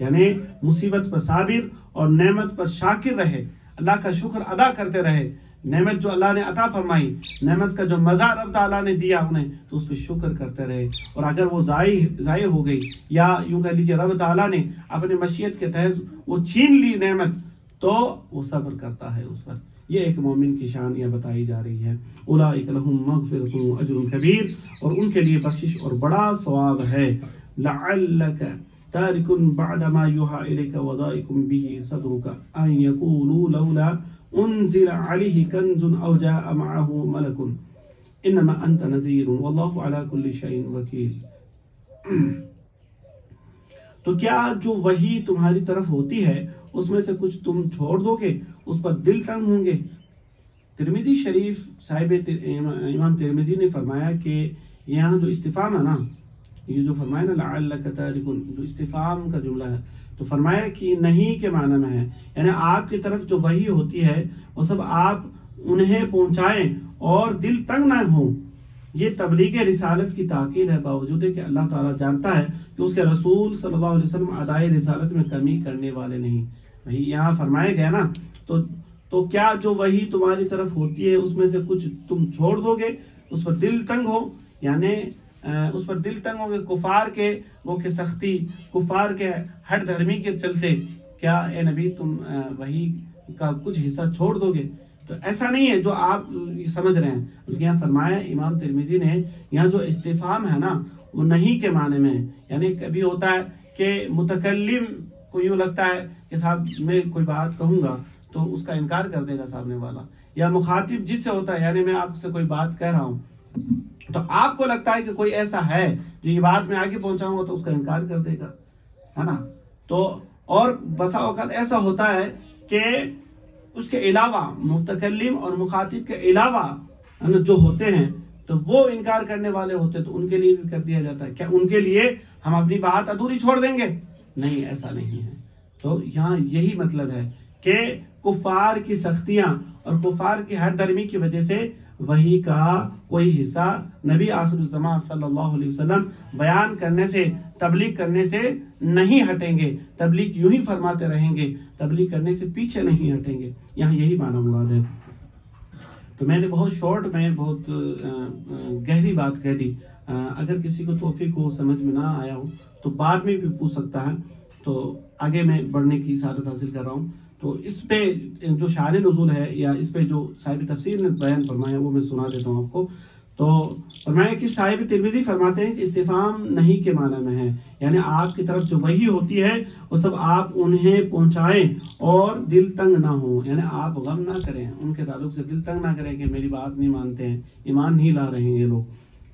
یعنی مصیبت پر صابر اور نعمت پر شاکر رہے، اللہ کا شکر ادا کرتے رہے، نعمت جو اللہ نے عطا فرمائی، نعمت کا جو مزہ رب تعالیٰ نے دیا انہیں، تو اس پہ شکر کرتے رہے، اور اگر وہ ضائع ہو گئی یا یوں کہہ لیجیے رب تعالیٰ نے اپنی مشیت کے تحت وہ چھین لی نعمت، تو وہ صبر کرتا ہے اس پر۔ یہ ایک مومن کی شان یہ بتائی جا رہی ہے۔ اولئک لہم مغفرۃ واجر کبیر، اور ان کے لیے بخشش اور بڑا ثواب ہے۔ لعلک تارک بعد ما یوحى الیک وضائق به صدرک ان یقولوا لولا انزل علیہ کنز او جاء معه ملک انما انت نذیر واللہ علی کل شیء وکیل۔ تو کیا جو وحی تمہاری طرف ہوتی ہے اس میں سے کچھ تم چھوڑ دو گے، اس پر دل تنگ ہوں گے؟ ترمذی شریف صاحب امام ترمذی نے فرمایا کہ یہاں جو استفہام ہے نا، یہ جو فرمایا نا لعلک تارک، جو استفہام کا جملہ ہے، تو فرمایا کہ نہیں کے معنی میں ہے، یعنی آپ کی طرف جو وحی ہوتی ہے وہ سب آپ انہیں پہنچائیں اور دل تنگ نہ ہوں۔ یہ تبلیغ رسالت کی تاکید ہے، باوجود کہ اللہ تعالیٰ جانتا ہے کہ اس کے رسول صلی اللہ علیہ وسلم ادائے رسالت میں کمی کرنے والے نہیں۔ وہی یہاں فرمایا گیا نا، تو کیا جو وحی تمہاری طرف ہوتی ہے اس میں سے کچھ تم چھوڑ دو گے، اس پر دل تنگ ہو، یعنی اس پر دل تنگ ہو گے کفار کے وہ کہ سختی، کفار کے ہٹ دھرمی کے چلتے، کیا اے نبی تم وحی کا کچھ حصہ چھوڑ دو گے؟ تو ایسا نہیں ہے جو آپ سمجھ رہے ہیں، بلکہ یہاں فرمایا امام ترمذی نے، یہاں جو استفہام ہے نا وہ نہیں کے معنی میں ہے، یعنی کبھی ہوتا ہے کہ متکلم کو یوں لگتا ہے کہ صاحب میں کوئی بات کہوں گا تو اس کا انکار کر دے گا سامنے والا، یا مخاطب جس سے ہوتا ہے، یعنی میں آپ سے کوئی بات کہہ رہا ہوں تو آپ کو لگتا ہے کہ کوئی ایسا ہے جو یہ بات میں آگے پہنچاؤں گا تو اس کا انکار کر دے گا، ہے نا؟ تو اور بسا اوقات ایسا ہوتا ہے کہ اس کے علاوہ متکلم اور مخاطب کے علاوہ جو ہوتے ہیں تو وہ انکار کرنے والے ہوتے ہیں، تو ان کے لیے بھی کر دیا جاتا ہے۔ کیا ان کے لیے ہم اپنی بات ادھوری چھوڑ دیں گے؟ نہیں، ایسا نہیں ہے۔ تو یہاں یہی مطلب ہے کہ کفار کی سختیاں اور کفار کی ہر درمی کی وجہ سے وحی کا کوئی حصہ نبی آخر الزمان صلی اللہ علیہ وسلم بیان کرنے سے، تبلیغ کرنے سے نہیں ہٹیں گے، تبلیغ یوں ہی فرماتے رہیں گے، تبلیغ کرنے سے پیچھے نہیں ہٹیں گے۔ یہاں یہی معنی مراد ہے۔ تو میں نے بہت شارٹ میں بہت گہری بات کہہ دی، اگر کسی کو توفیق ہو، سمجھ میں نہ آیا ہو تو بعد میں بھی پوچھ سکتا ہے، تو آگے میں بڑھنے کی سعادت حاصل کر رہا ہوں۔ تو اس پہ جو شان نزول ہے یا اس پہ جو صاحب تفسیر نے بیان فرمایا وہ میں سنا دیتا ہوں آپ کو۔ تو فرمایا کہ صاحب ترمذی فرماتے ہیں کہ استفہام نہیں کے معنی میں ہے، یعنی آپ کی طرف جو وحی ہوتی ہے وہ سب آپ انہیں پہنچائیں اور دل تنگ نہ ہوں، یعنی آپ غم نہ کریں، ان کے تعلق سے دل تنگ نہ کریں کہ میری بات نہیں مانتے ہیں، ایمان نہیں لا رہے ہیں یہ لوگ۔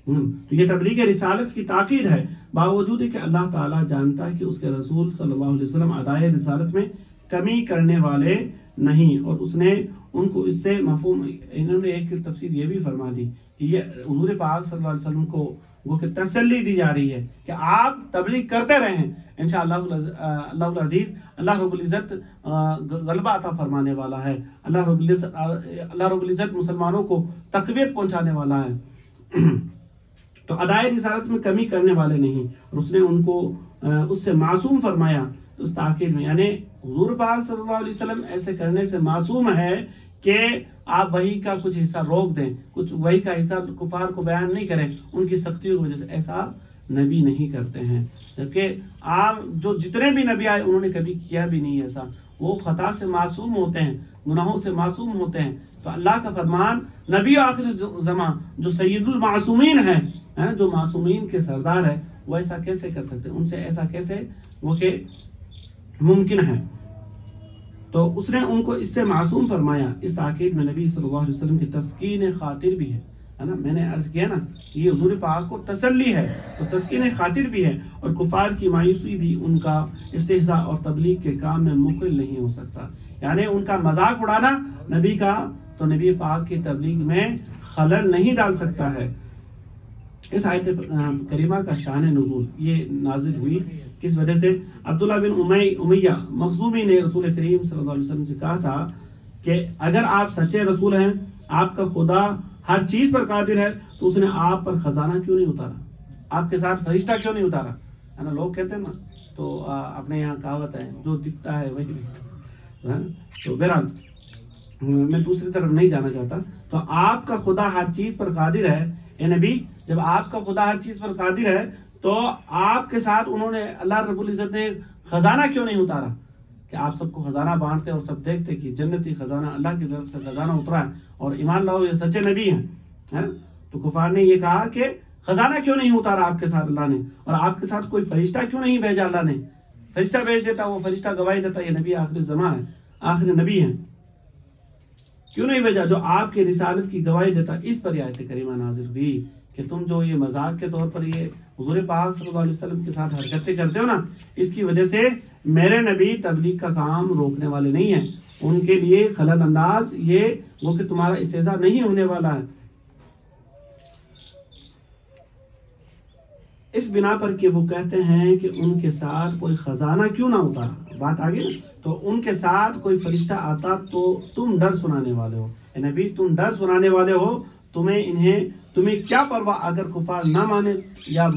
تو یہ تبلیغ رسالت کی تاکید ہے، باوجود کہ اللہ تعالیٰ جانتا ہے کہ اس کے رسول صلی اللہ علیہ وسلم ادائے رسالت میں کمی کرنے والے نہیں، اور اس نے ان کو اس سے مفہوم، انہوں نے ایک تفسیر یہ بھی فرما دی کہ یہ حضور پاک صلی اللہ علیہ وسلم کو وہ کہ تسلی دی جا رہی ہے کہ آپ تبلیغ کرتے رہیں، انشاءاللہ اللہ العزیز، اللہ رب العزت غلبہ عطا فرمانے والا ہے، اللہ رب العزت مسلمانوں کو تقویت پہنچانے والا ہے۔ تو ادائے رسالت میں کمی کرنے والے نہیں، اور اس نے ان کو اس سے معصوم فرمایا اس تاکید میں، یعنی حضور پاک صلی اللہ علیہ وسلم ایسے کرنے سے معصوم ہے کہ آپ وحی کا کچھ حصہ روک دیں، کچھ وحی کا حصہ کفار کو بیان نہیں کریں ان کی سختیوں کی وجہ سے، ایسا نبی نہیں کرتے ہیں۔ جبکہ آپ جو جتنے بھی نبی آئے انہوں نے کبھی کیا بھی نہیں ایسا، وہ خطا سے معصوم ہوتے ہیں، گناہوں سے معصوم ہوتے ہیں۔ تو اللہ کا فرمان نبی آخر زمان جو سید المعصومین ہیں، جو معصومین کے سردار ہے، وہ ایسا کیسے کر سکتے ہیں؟ ان سے ایسا کیسے وہ کہ ممکن ہے؟ تو اس نے ان کو اس سے معصوم فرمایا۔ اس تاکید میں نبی صلی اللہ علیہ وسلم کی تسکین خاطر بھی ہے نا، میں نے عرض کیا نا یہ حضور پاک کو تسلی ہے، تو تسکین خاطر بھی ہے، اور کفار کی مایوسی بھی ان کا استہزاء اور تبلیغ کے کام میں مخل نہیں ہو سکتا، یعنی ان کا مذاق اڑانا نبی کا تو نبی پاک کی تبلیغ میں خلل نہیں ڈال سکتا ہے۔ اس آیت کریمہ کا شان نزول یہ نازل ہوئی کس وجہ سے؟ عبداللہ بن امیہ مخزومی نے رسول کریم صلی اللہ علیہ وسلم سے کہا تھا کہ اگر آپ سچے رسول ہیں، آپ کا خدا ہر چیز پر قادر ہے، تو اس نے آپ پر خزانہ کیوں نہیں اتارا؟ آپ کے ساتھ فرشتہ کیوں نہیں اتارا؟ ہے نا. لوگ کہتے ہیں نا تو اپنے یہاں کہاوت ہے جو دکھتا ہے وہی دکھتا ہے. تو بہرحال میں دوسری طرف نہیں جانا چاہتا. تو آپ کا خدا ہر چیز پر قادر ہے. اے نبی جب آپ کا خدا ہر چیز پر قادر ہے تو آپ کے ساتھ انہوں نے اللہ رب العزت نے خزانہ کیوں نہیں اتارا کہ آپ سب کو خزانہ بانٹتے اور سب دیکھتے کہ جنتی خزانہ اللہ کی طرف سے خزانہ اترا ہے اور ایمان لاؤ یہ سچے نبی ہیں. تو کفار نے یہ کہا کہ خزانہ کیوں نہیں اتارا آپ کے ساتھ اللہ نے, اور آپ کے ساتھ کوئی فرشتہ کیوں نہیں بھیجا اللہ نے. فرشتہ بھیج دیتا, وہ فرشتہ گواہی دیتا یہ نبی آخری زمان ہے, آخری نبی ہیں, کیوں نہیں بھیجا جو آپ کی رسالت کی گواہی دیتا. اس پر یہ آیت کریمہ نازل ہوئی کہ تم جو یہ مذاق کے طور پر یہ حضور پاک صلی اللہ علیہ وسلم کے ساتھ حرکتیں کرتے ہو نا, اس کی وجہ سے میرے نبی تبلیغ کا کام روکنے والے نہیں ہیں. ان کے لیے خلل انداز یہ وہ کہ تمہارا استہزاء نہیں ہونے والا ہے, اس بنا پر کہ وہ کہتے ہیں کہ ان کے ساتھ کوئی خزانہ کیوں نہ اتارا. بات آگے نا, تو ان کے ساتھ کوئی فرشتہ آتا تو تم ڈر سنانے والے ہو. اے نبی تم ڈر سنانے والے ہو, تمہیں کیا پرواہ اگر کفار نہ مانے یا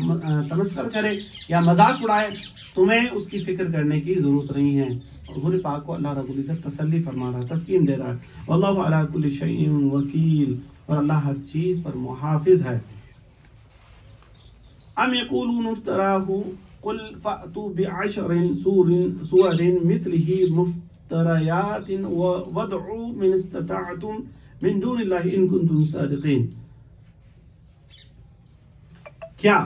تمسخر کرے یا مذاق اڑائے, تمہیں اس کی فکر کرنے کی ضرورت نہیں ہے. حضور پاک کو اللہ رب العزت تسلی فرما رہا ہے, تسکین دے رہا ہے. واللہ علی کل شیء وکیل, اور اللہ ہر چیز پر محافظ ہے. ام یقولون افتراہ قل فأتوا بعشر سور مثلہ مفتریات وادعوا من استطعتم من دون اللہ ان کنتم صادقین. کیا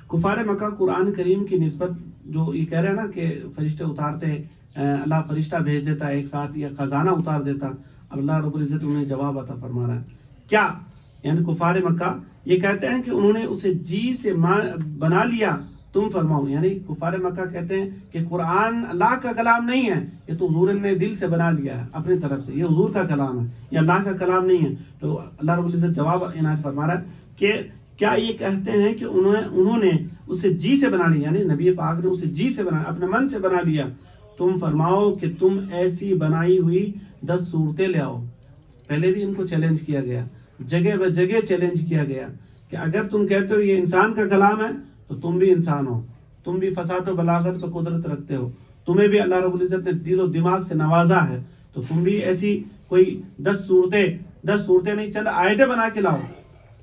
کفار مکہ قرآن کریم کی نسبت جو یہ کہہ رہے ہیں نا کہ فرشتے اتارتے, اللہ فرشتہ بھیج دیتا ہے ایک ساتھ یا خزانہ اتار دیتا, اب اللہ رب العزت انہیں جواب عطا فرما رہا ہے. کیا یعنی کفار مکہ یہ کہتے ہیں کہ انہوں نے اسے جی سے بنا لیا, تم فرماؤ. یعنی کفار مکہ کہتے ہیں کہ قرآن اللہ کا کلام نہیں ہے, یہ تو حضور نے دل سے بنا لیا ہے اپنی طرف سے, یہ حضور کا کلام ہے, یہ اللہ کا کلام نہیں ہے. تو اللہ رب العزت جواب عنایت فرما رہا ہے کہ کیا یہ کہتے ہیں کہ انہوں نے اسے جی سے بنا لیا, یعنی نبی پاک نے اسے جی سے بنا, اپنے من سے بنا لیا. تم فرماؤ کہ تم ایسی بنائی ہوئی 10 صورتیں لے آؤ. پہلے بھی ان کو چیلنج کیا گیا, جگہ بہ جگہ چیلنج کیا گیا کہ اگر تم کہتے ہو یہ انسان کا کلام ہے تو تم بھی انسان ہو, تم بھی فصاحت و بلاغت پہ قدرت رکھتے ہو, تمہیں بھی اللہ رب العزت نے دل و دماغ سے نوازا ہے, تو تم بھی ایسی کوئی 10 صورتیں نہیں چند آیتیں بنا کے لاؤ.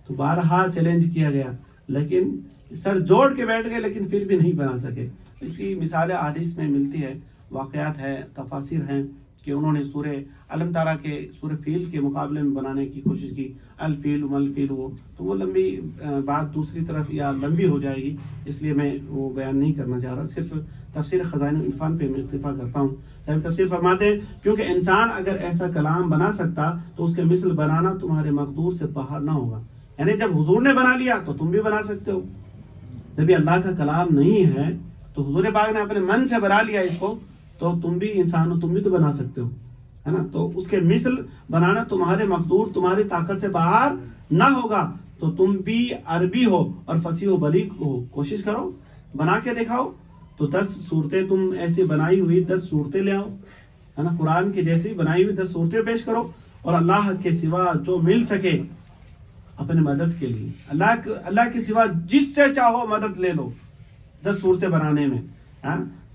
تو بارہا چیلنج کیا گیا, لیکن سر جوڑ کے بیٹھ گئے, لیکن پھر بھی نہیں بنا سکے. اس کی مثالیں حدیث میں ملتی ہے, واقعات ہے, تفاسیر ہیں کہ انہوں نے سورہ علم تارا کے سورہ فیل کے مقابلے میں بنانے کی کوشش کی, الفیل ملفیل, وہ لمبی بات دوسری طرف یا لمبی ہو جائے گی, اس لیے میں وہ بیان نہیں کرنا چاہ رہا, صرف تفسیر خزائن العرفان پہ میں اکتفا کرتا ہوں. صاحب تفسیر فرماتے ہیں کیونکہ انسان اگر ایسا کلام بنا سکتا تو اس کے مثل بنانا تمہارے مقدور سے باہر نہ ہوگا. یعنی جب حضور نے بنا لیا تو تم بھی بنا سکتے ہو. جب یہ اللہ کا کلام نہیں ہے تو حضور پاک نے اپنے من سے بنا لیا اس کو, تو تم بھی انسان ہو, تم بھی تو بنا سکتے ہو, ہے نا. تو اس کے مثل بنانا تمہارے مقدور, تمہاری طاقت سے باہر نہ ہوگا. تو تم بھی عربی ہو اور فصیح و بلیغ ہو, کوشش کرو, بنا کے دکھاؤ. تو 10 صورتیں تم ایسی بنائی ہوئی 10 صورتیں لے آؤ, ہے نا, قرآن کی جیسی بنائی ہوئی 10 صورتیں پیش کرو, اور اللہ کے سوا جو مل سکے اپنے مدد کے لیے, اللہ کے سوا جس سے چاہو مدد لے لو 10 صورتیں بنانے میں,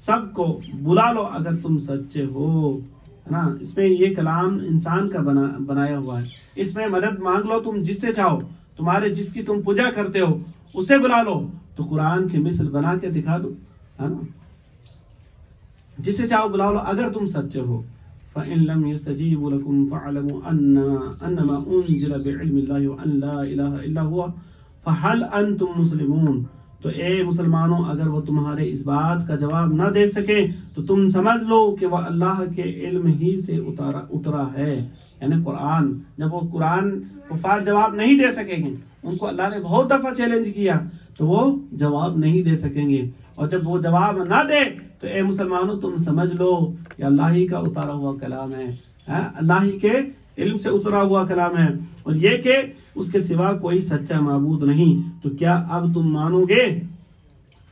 سب کو بلا لو اگر تم سچے ہو, ہے نا. اس میں یہ کلام انسان کا بنایا ہوا ہے, اس میں مدد مانگ لو تم جس سے چاہو, تمہارے جس کی تم پوجا کرتے ہو اسے بلا لو, تو قرآن کی مثل بنا کے دکھا دو, ہے نا, جس سے چاہو بلا لو اگر تم سچے ہو. فَإِن لَمْ يَسْتَجِيبُوا لَكُمْ فَاعْلَمُوا أَنَّمَا أُنزِلَ بِعِلْمِ اللَّهِ وَأَنْ لَا إِلَهَ إِلَّا هُوَ فَهَلْ أَنْتُمْ مُسْلِمُونَ. تو اے مسلمانوں اگر وہ تمہارے اس بات کا جواب نہ دے سکے تو تم سمجھ لو کہ وہ اللہ کے علم ہی سے اترا ہے. یعنی قرآن, جب وہ قرآن کفار جواب نہیں دے سکیں گے, ان کو اللہ نے بہت دفعہ چیلنج کیا تو وہ جواب نہیں دے سکیں گے, اور جب وہ جواب نہ دے تو اے مسلمانوں تم سمجھ لو کہ اللہ ہی کا اتارا ہوا کلام ہے, اللہ ہی کے علم سے اترا ہوا کلام ہے, اور یہ کہ اس کے سوا کوئی سچا معبود نہیں. تو کیا اب تم مانو گے,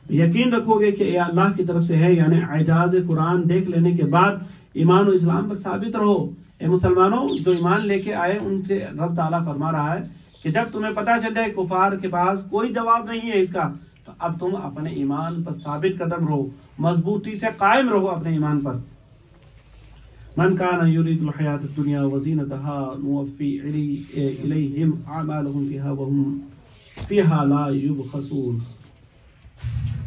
یقین رکھو گے کہ یہ اللہ کی طرف سے ہے, یعنی اعجاز قرآن دیکھ لینے کے بعد ایمان و اسلام پر ثابت رہو. اے مسلمانوں جو ایمان لے کے آئے ان سے رب تعالیٰ فرما رہا ہے کہ جب تمہیں پتہ چل جائے کفار کے پاس کوئی جواب نہیں ہے اس کا, تو اب تم اپنے ایمان پر ثابت قدم رہو، مضبوطی سے قائم رہو اپنے ایمان پر. من کان یرید الحیات الدنیا وزینتها نوفی الیہم اعمالهم فیہا وهم فیہا لا یبخسون.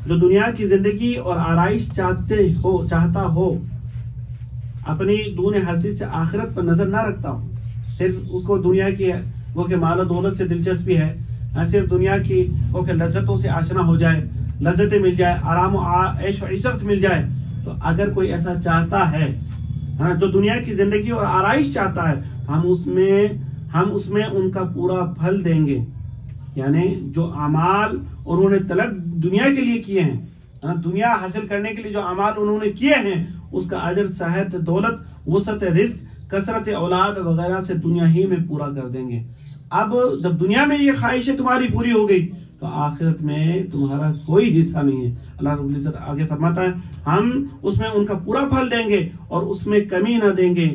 جو دنیا کی زندگی اور آرائش چاہتا ہو، اپنی دون حسیت سے آخرت پر نظر نہ رکھتا ہو، صرف اس کو دنیا کی وہ کہ مال و دولت سے دلچسپی ہے، صرف دنیا کی وہ کہ لذتوں سے آشنا ہو جائے، لذتیں مل جائے، آرام و عیش و عشرت مل جائے. تو اگر کوئی ایسا چاہتا ہے جو دنیا کی زندگی اور آرائش چاہتا ہے، ہم اس میں ان کا پورا پھل دیں گے. یعنی جو اعمال انہوں نے طلب دنیا کے لیے کیے ہیں، دنیا حاصل کرنے کے لیے جو اعمال انہوں نے کیے ہیں، اس کا اجر صحت، دولت، وسعت رزق، کثرت اولاد وغیرہ سے دنیا ہی میں پورا کر دیں گے. اب جب دنیا میں یہ خواہشیں تمہاری پوری ہو گئی تو آخرت میں تمہارا کوئی حصہ نہیں ہے. اللہ رب العزت آگے فرماتا ہے ہم اس میں ان کا پورا پھل دیں گے اور اس میں کمی نہ دیں گے.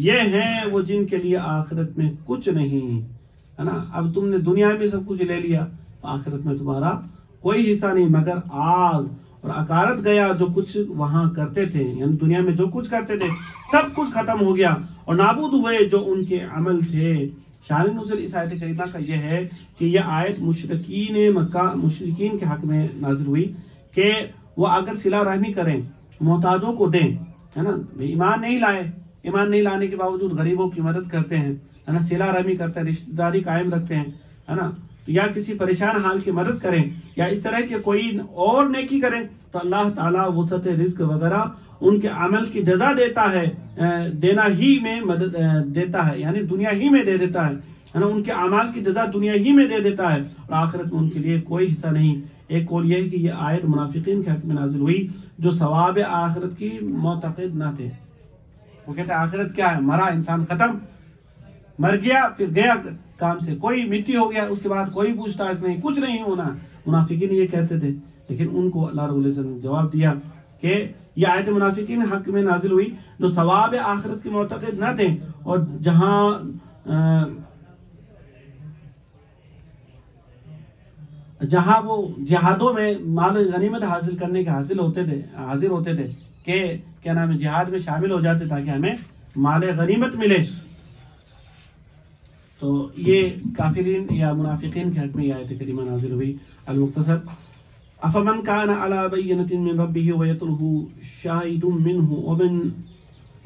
یہ ہیں وہ جن کے لیے آخرت میں کچھ نہیں ہے نا. اب تم نے دنیا میں سب کچھ لے لیا، آخرت میں تمہارا کوئی حصہ نہیں مگر آگ اور اکارت گیا جو کچھ وہاں کرتے تھے. یعنی دنیا میں جو کچھ کرتے تھے سب کچھ ختم ہو گیا اور نابود ہوئے جو ان کے عمل تھے. شان نزول اس آیت کریمہ کا یہ ہے کہ یہ آیت مشرکین کے حق میں نازل ہوئی کہ وہ اگر صلہ رحمی کریں، محتاجوں کو دیں، ہے نا، ایمان نہیں لانے کے باوجود غریبوں کی مدد کرتے ہیں، ہے نا، صلہ رحمی کرتے ہیں، رشتہ داری قائم رکھتے ہیں، ہے نا، یا کسی پریشان حال کی مدد کریں یا اس طرح کے کوئی اور نیکی کریں تو اللہ تعالیٰ وسعت رزق وغیرہ ان کے عمل کی جزا دیتا ہے، دینا ہی میں مدد دیتا ہے، یعنی دنیا ہی میں دے دیتا ہے، ان کے اعمال کی جزا دنیا ہی میں دے دیتا ہے اور آخرت میں ان کے لیے کوئی حصہ نہیں. ایک قول یہ ہے کہ یہ آیت منافقین کے حق میں نازل ہوئی جو ثواب آخرت کی معتقد نہ تھے. وہ کہتے ہیں آخرت کیا ہے، مرا انسان ختم، مر گیا پھر گیا کام سے، کوئی مٹی ہو گیا اس کے بعد کوئی پوچھ تاچھ نہیں، کچھ نہیں ہونا. منافقین یہ کہتے تھے، لیکن ان کو اللہ رب العزت نے جواب دیا کہ یہ آیت منافقین حق میں نازل ہوئی جو ثواب آخرت کے معتقد نہ تھے اور جہاں وہ جہادوں میں مال غنیمت حاصل کرنے کے حاضر ہوتے تھے کہ کیا نام ہے جہاد میں شامل ہو جاتے تاکہ ہمیں مال غنیمت ملے. تو یہ کافرین یا منافقین کے حق میں یہ آیت کریمہ نازل ہوئی. المختصر افمن کان علی بینۃ من ربہ ویتلہ شاہد منہ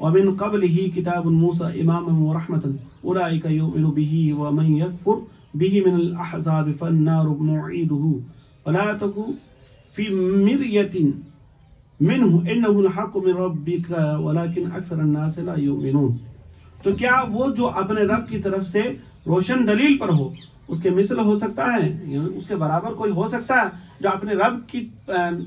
ومن قبلہ کتاب موسیٰ اماما ورحمۃ اولئک یؤمن بہ ومن یکفر بہ من الاحزاب فالنار موعدہ ولا تک فی مریۃ منہ انہ الحق من ربک ولکن اکثر الناس لا یؤمنون. تو کیا وہ جو اپنے رب کی طرف سے روشن دلیل پر ہو اس کے مثل ہو سکتا ہے، یعنی اس کے برابر کوئی ہو سکتا ہے جو اپنے رب کی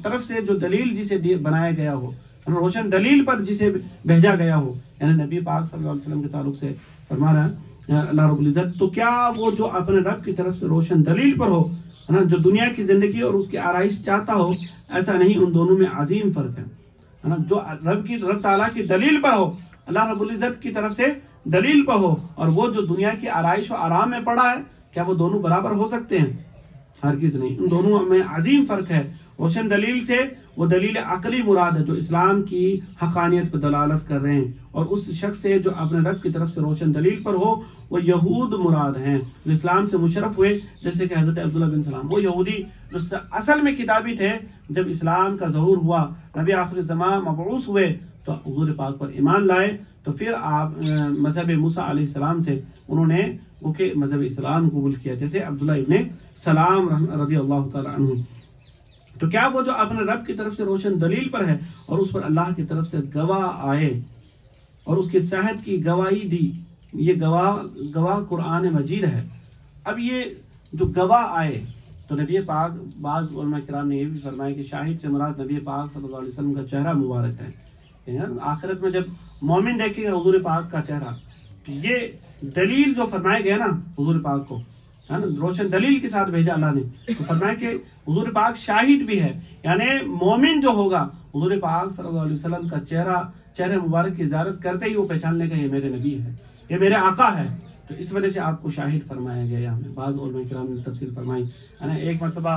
طرف سے جو دلیل جسے بنایا گیا ہو، روشن دلیل پر جسے بھیجا گیا ہو. یعنی نبی پاک صلی اللہ علیہ وسلم کے تعلق سے فرما رہا ہے اللہ رب العزت تو کیا وہ جو اپنے رب کی طرف سے روشن دلیل پر ہو، جو دنیا کی زندگی اور اس کی آرائش چاہتا ہو، ایسا نہیں. ان دونوں میں عظیم فرق ہے. جو رب تعالیٰ کی دلیل پر ہو، اللہ رب العزت کی طرف سے دلیل پر ہو، اور وہ جو دنیا کی آرائش و آرام میں پڑا ہے، کیا وہ دونوں برابر ہو سکتے ہیں؟ ہرگز نہیں. ان دونوں میں عظیم فرق ہے. روشن دلیل سے وہ دلیل عقلی مراد ہے جو اسلام کی حقانیت پر دلالت کر رہے ہیں، اور اس شخص سے جو اپنے رب کی طرف سے روشن دلیل پر ہو وہ یہود مراد ہیں جو اسلام سے مشرف ہوئے، جیسے کہ حضرت عبداللہ بن سلام، وہ یہودی جو اصل میں کتابی تھے. جب اسلام کا ظہور ہوا، نبی آخر زمان مبعوث ہوئے تو حضور پاک پر ایمان لائے، تو پھر آپ مذہب موسیٰ علیہ السلام سے انہوں نے مذہب اسلام قبول کیا، جیسے عبداللہ ابن سلام رضی اللہ تعالیٰ عنہ. تو کیا وہ جو اپنے رب کی طرف سے روشن دلیل پر ہے اور اس پر اللہ کی طرف سے گواہ آئے اور اس کی صحت کی گواہی دی، یہ گواہ قرآن مجید ہے. اب یہ جو گواہ آئے تو نبی پاک، بعض علماء کرام نے یہ بھی فرمایا کہ شاہد سے مراد نبی پاک صلی اللہ علیہ وسلم کا چہرہ مبارک ہے. آخرت میں جب مومن دیکھے گا حضور پاک کا چہرہ، یہ دلیل جو فرمایا گیا نا حضور پاک کو، ہے نا، روشن دلیل کے ساتھ بھیجا اللہ نے، تو فرمایا کہ حضور پاک شاہد بھی ہے. یعنی مومن جو ہوگا حضور پاک صلی اللہ علیہ وسلم کا چہرہ مبارک کی زیارت کرتے ہی وہ پہچان لے گا یہ میرے نبی ہے، یہ میرے آقا ہے. تو اس وجہ سے آپ کو شاہد فرمایا گیا. ہمیں بعض علماء کرام نے تفصیل فرمائی. ایک مرتبہ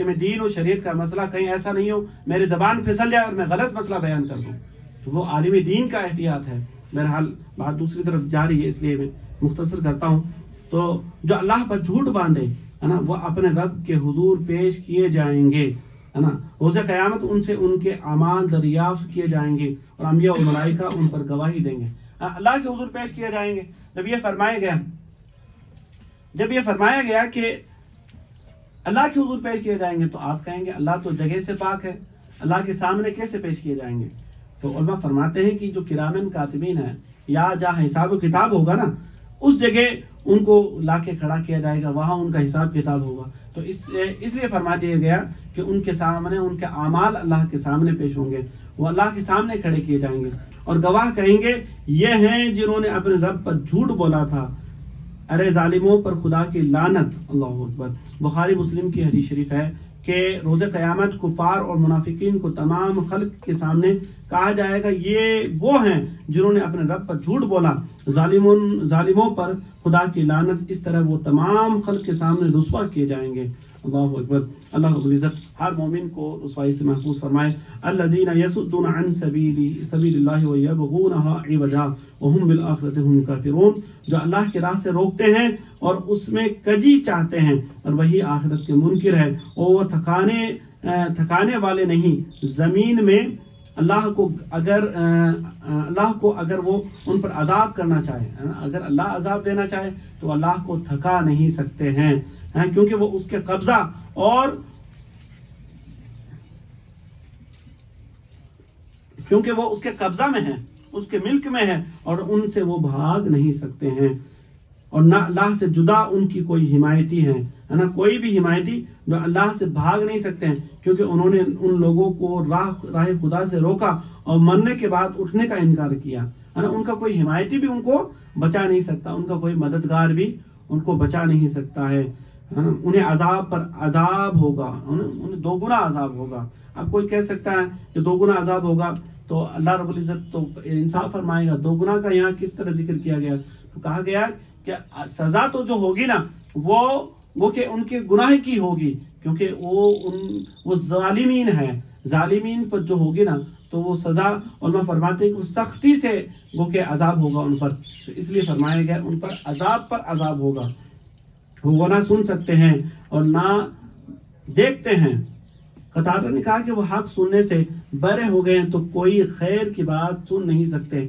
کہ میں دین و شریعت کا مسئلہ کہیں ایسا نہیں ہو میری زبان پھسل جائے اور میں غلط مسئلہ بیان کر دوں، تو وہ عالم دین کا احتیاط ہے۔ بہرحال بات دوسری طرف جاری ہے، اس لیے میں مختصر کرتا ہوں۔ تو جو اللہ پر جھوٹ باندھے ہے نا، وہ اپنے رب کے حضور پیش کیے جائیں گے ہے نا، روز قیامت ان سے ان کے اعمال دریافت کیے جائیں گے اور انبیاء و ملائکہ ان پر گواہی دیں گے، اللہ کے حضور پیش کیے جائیں گے۔ جب یہ فرمایا گیا کہ اللہ کے حضور پیش کیے جائیں گے، تو آپ کہیں گے اللہ تو جگہ سے پاک ہے، اللہ کے سامنے کیسے پیش کیے جائیں گے؟ تو علماء فرماتے ہیں کہ جو کرامن کاتبین ہیں، یا جہاں حساب و کتاب ہوگا نا، اس جگہ ان کو لا کے کھڑا کیا جائے گا، وہاں ان کا حساب کتاب ہوگا۔ تو اس لیے فرما دیا گیا کہ ان کے سامنے ان کے اعمال اللہ کے سامنے پیش ہوں گے، وہ اللہ کے سامنے کھڑے کیے جائیں گے اور گواہ کہیں گے یہ ہیں جنہوں نے اپنے رب پر جھوٹ بولا تھا، ارے ظالموں پر خدا کی لعنت۔ اللہ اکبر۔ بخاری مسلم کی حدیث شریف ہے کہ روز قیامت کفار اور منافقین کو تمام خلق کے سامنے کہا جائے گا یہ وہ ہیں جنہوں نے اپنے رب پر جھوٹ بولا، ظالموں پر خدا کی لعنت۔ اس طرح وہ تمام خلق کے سامنے رسوا کیے جائیں گے۔ اللہ اکبر۔ اللہ رب العزت ہر مومن کو رسوائی سے محفوظ فرمائے۔ الذین یصدون عن سبیل اللہ ویبغونہا عوجا وہم بالآخرۃ ہم کافرون، جو اللہ کے راہ سے روکتے ہیں اور اس میں کجی چاہتے ہیں اور وہی آخرت کے منکر ہے، اور وہ تھکانے والے نہیں۔ زمین میں اللہ کو اگر وہ ان پر عذاب کرنا چاہے، اگر اللہ عذاب دینا چاہے تو اللہ کو تھکا نہیں سکتے ہیں، کیونکہ وہ اس کے قبضہ اور کیونکہ وہ اس کے قبضہ میں ہے، اس کے ملک میں ہے، اور ان سے وہ بھاگ نہیں سکتے ہیں، اور نہ اللہ سے جدا ان کی کوئی حمایتی ہے نا، کوئی بھی حمایتی جو اللہ سے بھاگ نہیں سکتے ہیں، کیونکہ انہوں نے ان لوگوں کو راہ خدا سے روکا اور مرنے کے بعد اٹھنے کا انکار کیا ہے نا، ان کا کوئی حمایتی بھی ان کو بچا نہیں سکتا، ان کا کوئی مددگار بھی ان کو بچا نہیں سکتا ہے۔ انہیں عذاب پر عذاب ہوگا، انہیں دو گنا عذاب ہوگا۔ اب کوئی کہہ سکتا ہے کہ دو گنا عذاب ہوگا تو اللہ رب العزت تو انصاف فرمائے گا، دو گنا کا یہاں کس طرح ذکر کیا گیا؟ تو کہا گیا کہ سزا تو جو ہوگی نا وہ کہ ان کے گناہ کی ہوگی، کیونکہ وہ ظالمین ہے، ظالمین پر جو ہوگی نا تو وہ سزا، علماء فرماتے ہیں کہ سختی سے وہ کہ عذاب ہوگا ان پر، تو اس لیے فرمایا گیا ان پر عذاب ہوگا، وہ نہ سن سکتے ہیں اور نہ دیکھتے ہیں۔ قتادہ نے کہا کہ وہ حق سننے سے بہرے ہو گئے ہیں تو کوئی خیر کی بات سن نہیں سکتے،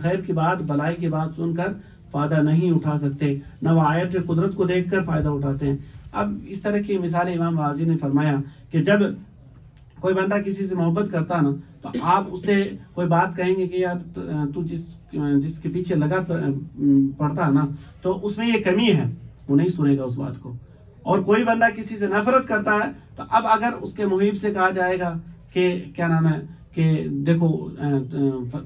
خیر کی بات بلائی کی بات سن کر فائدہ نہیں اٹھا سکتے، نہ وہ آیت قدرت کو دیکھ کر فائدہ اٹھاتے ہیں۔ اب اس طرح کی مثال امام راضی نے فرمایا کہ جب کوئی بندہ کسی سے محبت کرتا نا تو آپ اس سے کوئی بات کہیں گے کہ یار تو جس کے پیچھے لگا پڑتا نا تو اس میں یہ کمی ہے، وہ نہیں سنے گا اس بات کو۔ اور کوئی بندہ کسی سے نفرت کرتا ہے تو اب اگر اس کے محب سے کہا جائے گا کہ کیا نام ہے کہ دیکھو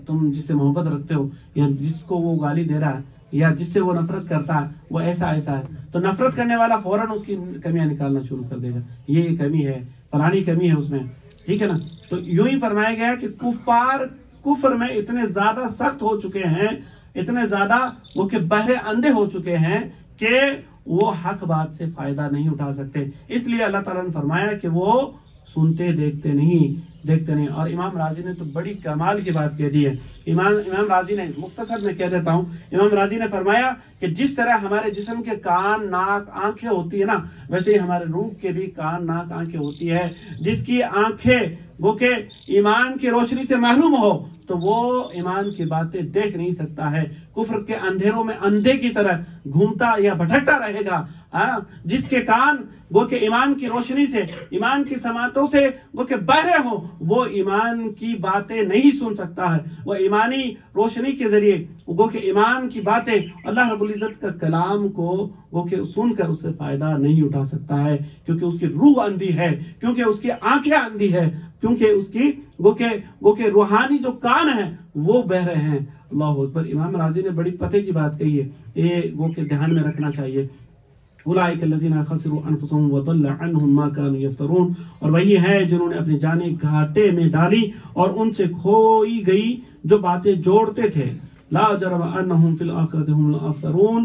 تم جس سے محبت رکھتے ہو یا جس کو وہ گالی دے رہا ہے یا جس سے وہ نفرت کرتا ہے وہ ایسا ہے، تو نفرت کرنے والا فوراً اس کی کمیاں نکالنا شروع کر دے گا، یہ کمی ہے، فلانی کمی ہے اس میں، ٹھیک ہے نا۔ تو یوں ہی فرمایا گیا کہ کفار کفر میں اتنے زیادہ سخت ہو چکے ہیں، اتنے زیادہ وہ کہ بہرے اندھے ہو چکے ہیں کہ وہ حق بات سے فائدہ نہیں اٹھا سکتے، اس لیے اللہ تعالیٰ نے فرمایا کہ وہ سنتے دیکھتے نہیں۔ اور امام راضی نے تو بڑی کمال کی بات کہہ دی ہے۔ امام راضی نے، مختصر میں کہہ دیتا ہوں، امام راضی نے فرمایا کہ جس طرح ہمارے جسم کے کان ناک آنکھیں ہوتی ہے نا، ویسے ہی ہمارے روح کے بھی کان ناک آنکھیں ہوتی ہے، جس کی آنکھیں وہ کہ ایمان کی روشنی سے محروم ہو تو وہ ایمان کی باتیں دیکھ نہیں سکتا ہے، کفر کے اندھیروں میں اندھے کی طرح گھومتا یا بھٹکتا رہے گا۔ جس کے کان وہ کہ ایمان کی روشنی سے، ایمان کی سماعتوں سے وہ کہ بہرے ہو، وہ ایمان کی باتیں نہیں سن سکتا ہے، وہ ایمانی روشنی کے ذریعے وہ کہ ایمان کی باتیں، اللہ رب العزت کا کلام کو وہ کہ سن کر اس سے فائدہ نہیں اٹھا سکتا ہے، کیونکہ اس کی روح اندھی ہے، کیونکہ اس کی آنکھیں اندھی ہے، کیونکہ اس کی وہ کہ روحانی جو کان ہیں وہ بہرے ہیں۔ اللہ اکبر۔ امام راضی نے بڑی پتے کی بات کہی ہے، یہ وہ کہ دھیان میں رکھنا چاہیے۔ اولئک الذین خسروا انفسهم وضل عنهم ما كانوا يفترون، اور وہی ہے جنہوں نے اپنی جانیں گھاٹے میں ڈالی اور ان سے کھوئی گئی جو باتیں جوڑتے تھے۔ لا جرم انہم فی الآخرۃ هم الاخسرون،